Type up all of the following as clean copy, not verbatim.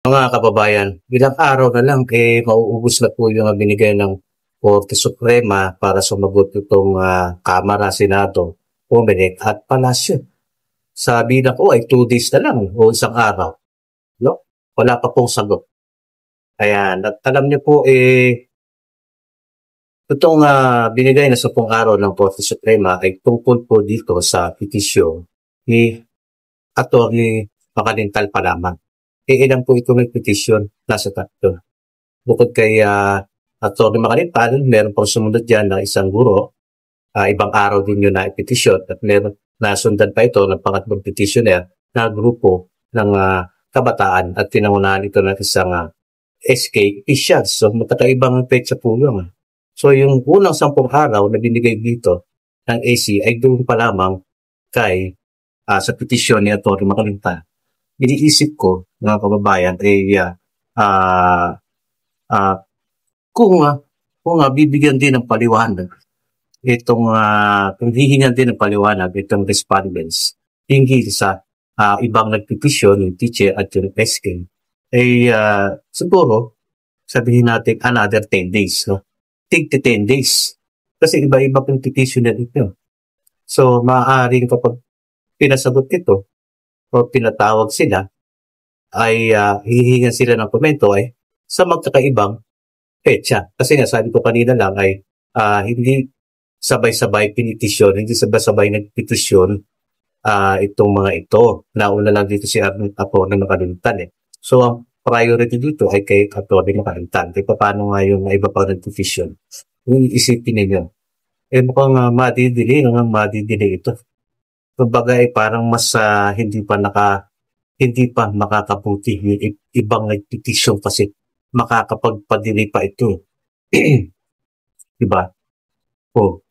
Mga kababayan, ilang araw na lang mauubos na po yung binigay ng Korte Suprema para sumagot itong Kamara, Senado, Comelec at Palasyo. Sabi na ko ay 2 days na lang o isang araw. No? Wala pa pong sagot. Ayan, at alam niyo po itong binigay na 10 araw ng Korte Suprema ay tungkol po dito sa petisyon ni Atty. Makalintal pa lamang. Ilan po ito may petisyon? Nasa 3. Bukod kay Atty. Makalintal, meron pang sumunod dyan na isang guro. Ibang araw din yun na petisyon at meron nasundan pa ito ng pangatlong petitioner na grupo ng kabataan at tinangunahan ito ng isang SK officials. So magkakaibang petsa po yun. So yung unang 10 araw na binigay dito ng AC ay doon pa lamang kay sa petisyon ni Atty. Makalintal. Iniisip ko, mga kababayan, kung bibigyan din ng paliwanag kung hihingan din ng paliwanag itong respondents hinggil sa ibang nagpetisyon, yung teacher at yung SK, siguro, sabihin natin another 10 days. No? Take the 10 days. Kasi iba-iba pong petition na ito. So, maaaring kapag pinasagot ito, o pinatawag sila, ay hihingan sila ng komento ay sa magkakaibang petsa. Kasi nga, sabi ko kanina lang ay hindi sabay-sabay pinitisyon, hindi sabay-sabay nagpetisyon itong mga ito. Nauna lang dito si Atty. Makalintal. So, ang priority dito ay kay Atty. Makalintal. Paano nga yung iba pa nagpetisyon? Yung isipin ninyo. Mukhang madidili ito. Kumbaga parang mas hindi pa makakabuti yung ibang nagpetisyon kasi makakapagpadili pa ito. Diba?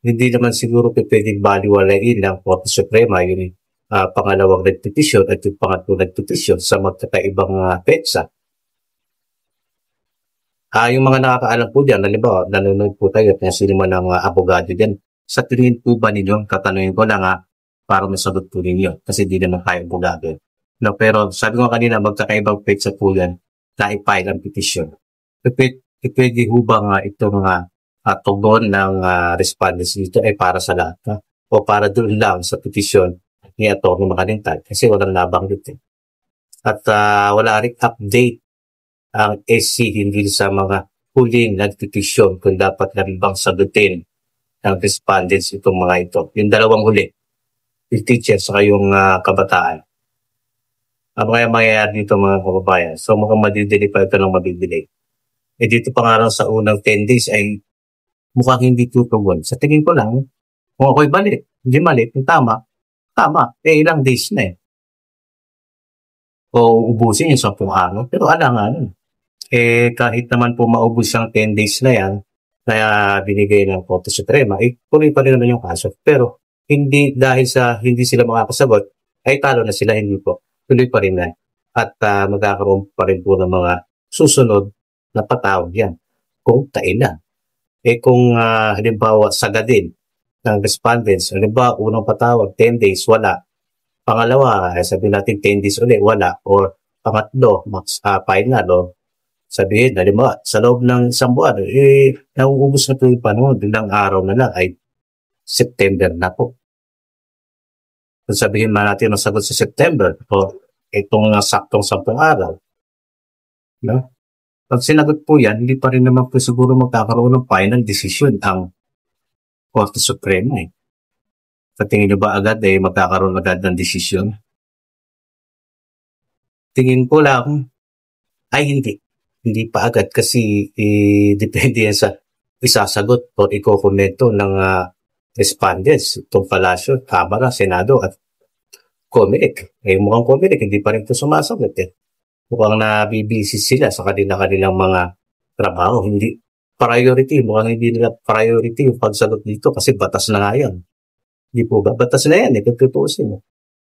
Hindi naman siguro pwedeng baliwalain ng Korte Suprema yung pangalawang nagpetisyon at yung pangatlong nagpetisyon sa magkakaibang petsa. Yung mga nakakaalam po dyan, halimbawa, nanonood po tayo at sino man ang abogado dyan. Sa tingin po ba ninyo, tatanungin ko lang para masagot po ninyo kasi di naman tayo abogado. No, pero sabi ko kanina, magkakaibang petsa po yan na i-file ang petisyon. Pwede ho ba itong tugon ng respondents dito ay para sa lahat o para doon lang sa petisyon ni Atty. Makalintal kasi walang nabanggit At wala rin update ang SC hindi sa mga huling nagpetisyon kung dapat na rin bang sagutin ng respondents itong mga ito. Yung dalawang huli, yung teacher sa yung kabataan. Ano kaya mangyayari dito mga kababayan? So mukhang madidili pa ito ng madidili. Dito pa nga lang sa unang 10 days ay mukhang hindi tutugon. Sa tingin ko lang, kung ako'y balik, hindi mali, kung tama, ilang days na O ubusin yung 10 araw. Pero alangan, kahit naman po maubos yung 10 days na yan, na binigay ng Korte Suprema, tuloy pa rin naman yung kaso. Pero hindi dahil sa hindi sila makakasagot, ay talo na sila, hindi po. Tuloy pa rin na. At magkakaroon pa rin po ng mga susunod na patawag yan. Kung kailan. Kung halimbawa sagadin ng respondents, halimbawa unang patawag, 10 days, wala. Pangalawa, sabihin natin 10 days ulit, wala. Or pangatlo, final, sabihin, halimbawa, sa loob ng isang buwan, nauubos na po yung panahon, ilang araw na lang ay September na po. Kung sabihin man natin ang sagot sa September, o itong saktong 10 araw, no? Pag sinagot po yan, hindi pa rin naman po siguro magkakaroon ng final decision ang Korte Suprema. Sa tingin nyo ba agad magkakaroon agad ng decision? Tingin ko lang ay hindi. Hindi pa agad kasi depende yan sa isasagot o ikokomento ng respondents, itong Palasyo, Kamara, Senado at Comelec. Mukhang Comelec, hindi pa rin ito sumasagot Mukhang nabibisi sila sa kanilang mga trabaho. Hindi priority, mukhang hindi nila priority yung pagsagot dito kasi batas na nga yan. Hindi po ba? Batas na yan kung tutuusin.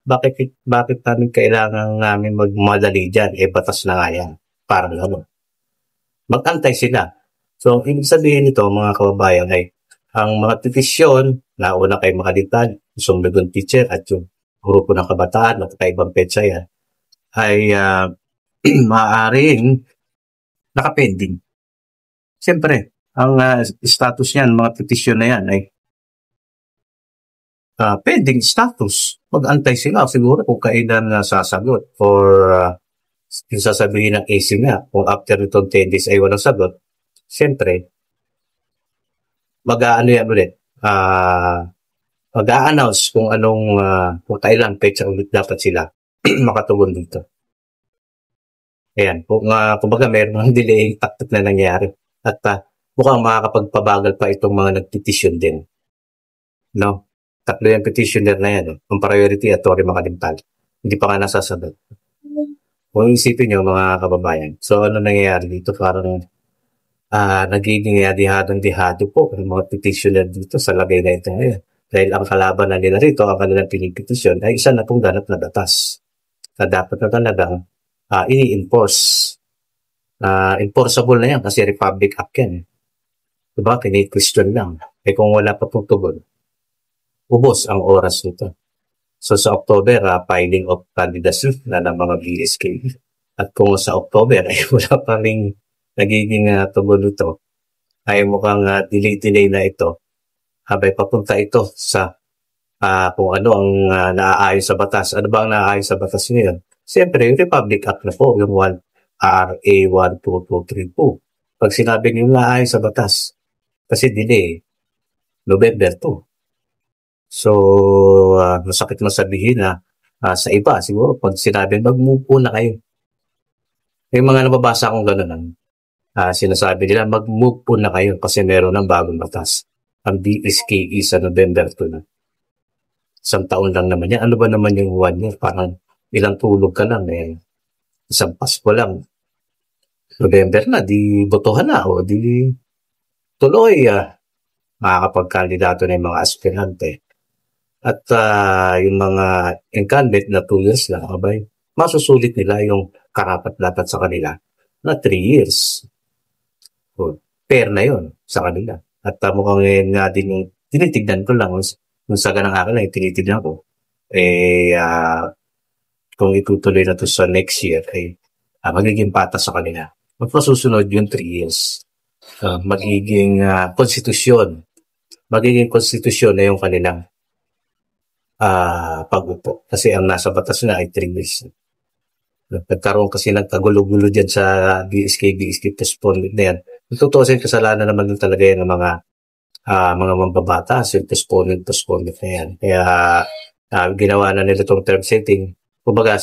Bakit namin magmadali dyan? Batas na nga yan. Parang gano'n. Mag-antay sila. So, ibig sabihin nito, mga kababayan, ay ang mga petisyon, nauna kay Makalintal, yung teacher at yung grupo ng kabataan, at kaibang petsa yan, ay maaaring nakapending. Siyempre, ang status niyan, mga petisyon na yan ay pending status. Mag-antay sila siguro kung kailan sasagot or yung sasabihin ng AC nga, kung after itong 10 days ay walang sagot, siyempre, mag-aano yan ulit, mag-a-announce kung anong, kung kailan petsa ulit dapat sila makatugon dito. Ayan, kumbaga meron ng delaying tactic na nangyari. At mukhang makakapagpabagal pa itong mga nagpetisyon din. No? Tatlo yung petitioner na yan. Ang priority at Tory Makalintal. Hindi pa nga nasasagot. Kung isipin nyo mga kababayan. So ano nangyayari dito? Parang nagiging dihado po ang mga petitioner dito sa lagay na ito ngayon. Dahil ang kalaban na nila rito, ang kanilang pinipetisyon ay isa na pong ganap na batas. Na dapat na talagang ini-enforce. Enforceable na yan kasi Republic Act yan. Diba? Kini-question lang. Eh kung wala pa pong tugon, ubos ang oras nito. So sa October, filing of candidacy na ng mga BSK. At kung sa October ay wala pa rin nagiging tugon ito, ay mukhang delay na ito. Habay papunta ito sa kung ano ang naaayon sa batas. Ano ba ang naaayon sa batas ngayon? Siyempre, yung Republic Act na po, yung RA 12232. Pag sinabi yung naaayon sa batas, kasi delay, November 2. So, masakit masabihin na sa iba, siguro, pag sinabi, mag-move po na kayo. Yung mga nababasa akong gano'n, sinasabi nila, mag-move po na kayo kasi meron ng bagong batas. Ang BSKE sa November 2 na. Isang taon lang naman yan. Ano ba naman yung 1 year? Parang ilang tulog ka lang. Isang Pasko lang. November na, di botohan na. O di tuloy. Makakapagkandidato na yung mga aspirante. At yung mga incumbent na 2 years lang, abay, masusulit nila yung karapat-dapat sa kanila na 3 years. So, fair na yun sa kanila. At mukhang nga din yung tinitignan ko lang, yung saga ng akin na tinitignan ko, kung itutuloy na to sa next year, magiging patas sa kanila. Magpasusunod yung 3 years. Magiging konstitusyon. Magiging konstitusyon na yung kanilang pag-upo. Kasi ang nasa batas na ay 3 years. Nagkaroon kasi ng kagulo-gulo dyan sa BSK postponement na yan. Tutuusin kasalanan naman yung talaga yan ng mga mambabatas, yung postponement na yan. Kaya ginawa na nila itong term setting. Kumbaga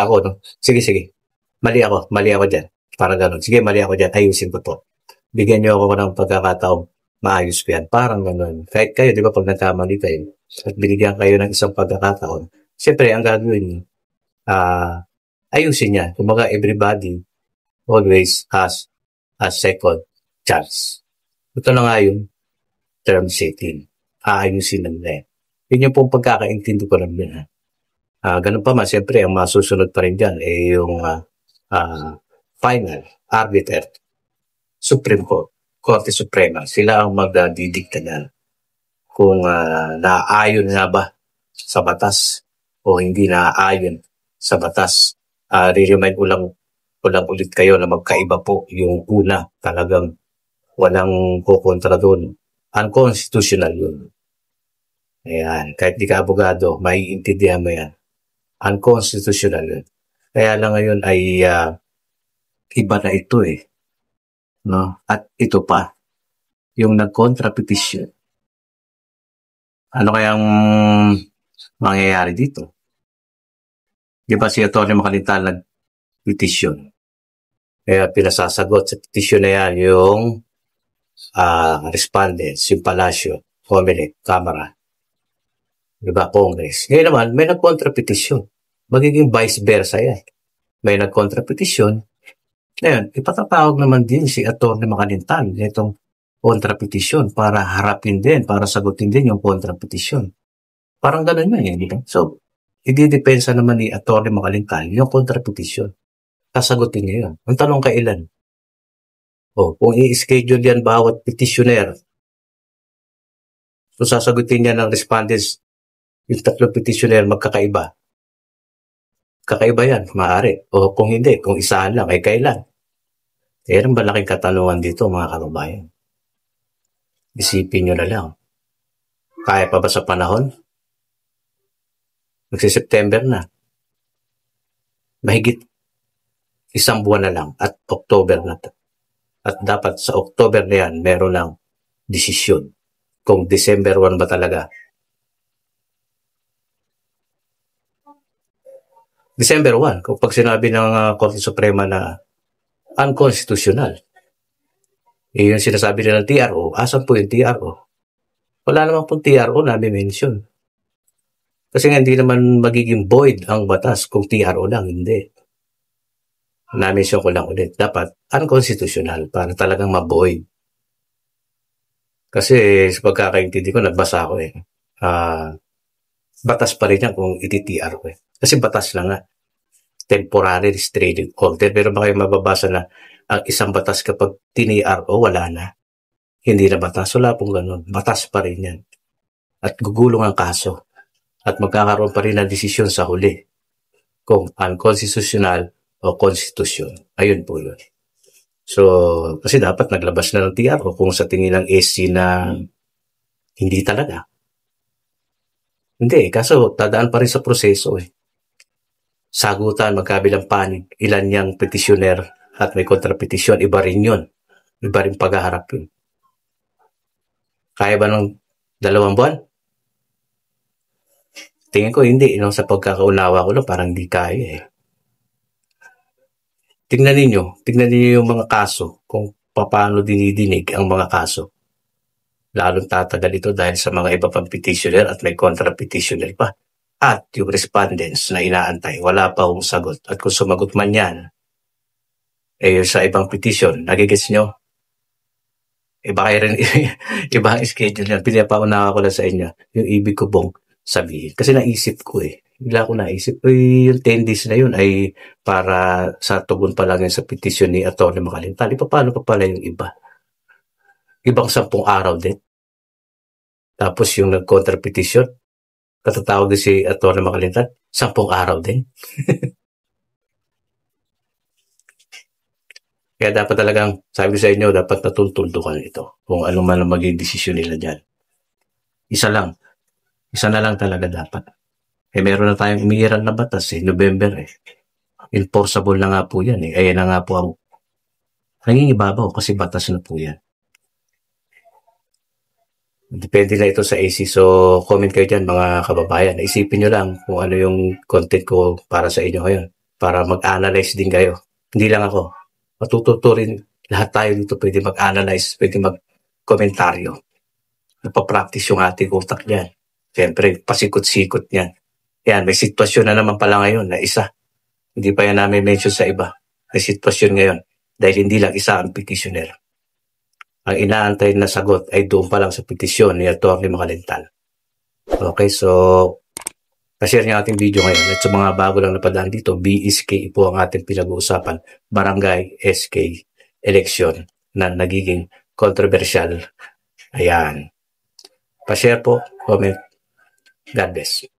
ako, no? Sige. Mali ako dyan. Parang gano'n. Sige, mali ako dyan. Ayusin ko to. Bigyan niyo ako ng pagkakataong maayos ko yan. Parang gano'n. Kahit kayo, di ba, pag nagkamali kayo, at binigyan kayo ng isang pagkakataon, siyempre, ang gagawin niyo, ayusin niya. Kumbaga, everybody always has a second chance. Ito na nga yung term setting. Aayusin na nila. Yun yung pong pagkakaintindi ko lang din. Ganun pa man, siyempre, ang masusunod pa rin dyan yung final arbiter, Supreme Court, Korte Suprema. Sila ang magdidikta na kung naaayon nga ba sa batas o hindi naaayon sa batas. Re-remind ulang ulit kayo na magkaiba po yung una. Talagang walang kukontra doon. Unconstitutional yun. Ayan. Kahit di ka abogado, maiintindihan mo yan. Unconstitutional yun. Kaya lang ngayon ay iba na ito no? At ito pa, yung nag-contra petition. Ano kayang mangyayari dito? Di ba si Atty. Makalintal nag-petition? Kaya pinasasagot sa petition na yan yung respondents, yung Palasyo, Comelec, Kamara, di ba, Congress. Ngayon naman, may nag-contra petition. Magiging vice versa yan. May nag-contra petition. Ngayon, ipatatawag naman din si Atty. Makalintal itong kontra-petition para harapin din, para sagutin din yung kontra-petition. Parang gano'n yan, di ba? So, i-depensa naman ni Atty. Makalintal yung kontra-petition. Sasagutin niya yun. Ang tanong kailan? Kung i-schedule yan bawat petitioner, so sasagutin niya ng respondents, yung tatlong petitioner magkakaiba. kakaiba yan, maaari. O kung hindi, kung isahan lang, ay kailan? Yan ang malaking katanungan dito, mga kababayan. Isipin nyo na lang. Kaya pa ba sa panahon? Magsi-September na. Mahigit isang buwan na lang at October na. At dapat sa October na yan, meron ng desisyon. Kung December 1 ba talaga. December 1, kung pag sinabi ng Korte Suprema na unconstitutional, yung sinasabi nila ng TRO, asan po yung TRO? Wala naman pong TRO na mention. Kasi nga hindi naman magiging void ang batas kung TRO lang, hindi. Na-mention ko lang ulit, dapat unconstitutional para talagang ma-void. Kasi sa pagkakaintindi ko, nagbasa ko batas pa rin yan kung iti-TRO Kasi batas lang nga. Temporary restraining order. Pero baka yung mababasa na ang isang batas kapag TRO, wala na. Hindi na batas. Wala pong ganun. Batas pa rin yan. At gugulong ang kaso. At magkakaroon pa rin ng desisyon sa huli. Kung unconstitutional o constitution. Ayun po yun. So, kasi dapat naglabas na ng TRO kung sa tingin ng SC na hindi talaga. Hindi, kaso tadaan pa rin sa proseso Sagutan, magkabilang panig, ilan yung petitioner at may kontrapetisyon, iba rin yun. Iba rin paghaharap yun. Kaya ba ng 2 buwan? Tingin ko hindi. Sa pagkakaunawa ko lang, parang hindi kaya Tingnan ninyo yung mga kaso, kung paano dinidinig ang mga kaso. Lalong tatagal ito dahil sa mga iba pang petitioner at may kontra-petitioner pa. At yung respondents na inaantay, wala pa akong sagot. At kung sumagot man yan, sa ibang petition, nagigets nyo? Iba kayo rin, iba ang schedule yan. Pinapauna ko lang sa inyo yung ibig ko bong sabihin. Kasi naisip ko bigla ko naisip, yung 10 days na yun ay para sa tugon pa lang yun sa petition ni Atty. Makalintal. Paano pa pala yung iba? Ibang 10 araw din. Tapos yung nag-contra-petition, katatawag din si Atty. Makalintal, 10 araw din. Kaya dapat talagang, sabi ko sa inyo, dapat natutuldukan ito. Kung ano man ang maging desisyon nila dyan. Isa lang. Isa na lang talaga dapat. Meron na tayong umiiral na batas November Enforceable na nga po yan Ayan na nga po ang nangingibabaw kasi batas na po yan. Depende na ito sa AC. So, comment kayo dyan mga kababayan. Isipin nyo lang kung ano yung content ko para sa inyo ngayon. Para mag-analyze din kayo. Hindi lang ako. Matututo rin. Lahat tayo dito pwede mag-analyze, pwede mag-komentaryo. Napapractice yung ating utak niyan. Siyempre, pasikot-sikot niyan. Yan, may sitwasyon na naman pala ngayon na isa. Hindi pa yan namin mention sa iba. May sitwasyon ngayon dahil hindi lang isa ang petitioner. Ang inaantay na sagot ay doon pa lang sa petisyon ni Atty. Makalintal. Okay, so na-share niya ating video ngayon. At sa mga bago lang napadaan dito, BSK po ang ating pinag-uusapan. Barangay SK election na nagiging controversial. Ayan. Pa-share po, comment. God bless.